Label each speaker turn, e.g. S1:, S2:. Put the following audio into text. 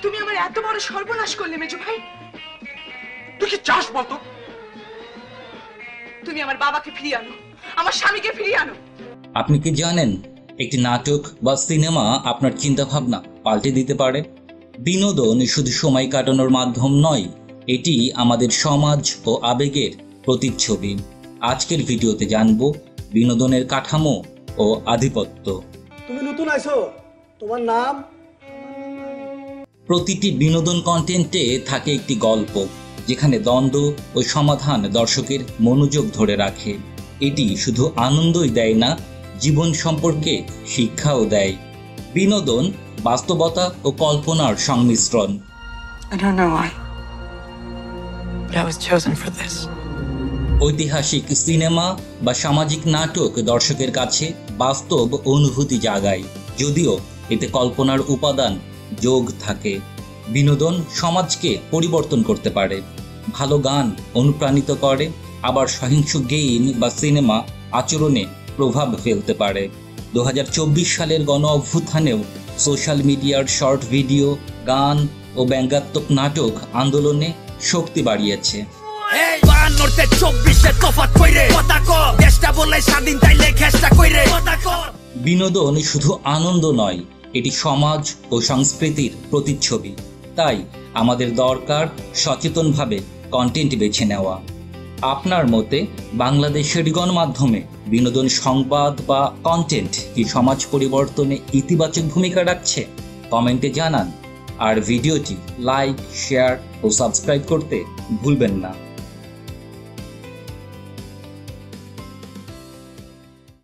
S1: তুমি আমার এত বড় সর্বনাশ করলে মেজো ভাই।
S2: তুই কি চাস বলতো?
S1: তুমি আমার বাবাকে ফিরিয়ে আনো, আমার স্বামীকে ফিরিয়ে আনো।
S3: আপনি কি জানেন একটি নাটক বা সিনেমা আপনার চিন্তা ভাবনা পাল্টে দিতে পারে? বিনোদন শুধু সময় কাটানোর মাধ্যম নয়, এটি আমাদের সমাজ ও আবেগের প্রতিচ্ছবি। আজকের ভিডিওতে জানবো বিনোদনের কাঠামো ও আধিপত্য।
S4: তুমি নতুন আইছো, তোমার নাম?
S3: প্রতিটি বিনোদন কন্টেন্টে থাকে একটি গল্প, যেখানে দ্বন্দ্ব ও সমাধান দর্শকের মনোযোগ ধরে রাখে। এটি শুধু আনন্দই দেয় না, জীবন সম্পর্কে শিক্ষাও দেয়। বিনোদন বাস্তবতা ও কল্পনার সংমিশ্রণ।
S1: I don't know why, but I was chosen for this.
S3: ঐতিহাসিক সিনেমা বা সামাজিক নাটক দর্শকের কাছে বাস্তব অনুভূতি জাগায়, যদিও এতে কল্পনার উপাদান যোগ থাকে। বিনোদন সমাজকে পরিবর্তন করতে পারে। ভালো গান অনুপ্রাণিত করে, আবার সহিংস গেম বা সিনেমা আচরণে প্রভাব ফেলতে পারে। 2024 সালের গণ অভ্যুত্থানেও সোশ্যাল মিডিয়ার শর্ট ভিডিও, গান ও ব্যঙ্গাত্মক নাটক আন্দোলনে শক্তি বাড়িয়েছে। বিনোদন শুধু আনন্দ নয়, এটি সমাজ ও সংস্কৃতির প্রতিচ্ছবি। তাই আমাদের দরকার সচেতনভাবে কন্টেন্ট বেছে নেওয়া। আপনার মতে বাংলাদেশের গণমাধ্যমে বিনোদন সংবাদ বা কন্টেন্ট কি সমাজ পরিবর্তনে ইতিবাচক ভূমিকা রাখছে? কমেন্টে জানান। আর ভিডিওটি লাইক, শেয়ার ও সাবস্ক্রাইব করতে ভুলবেন না।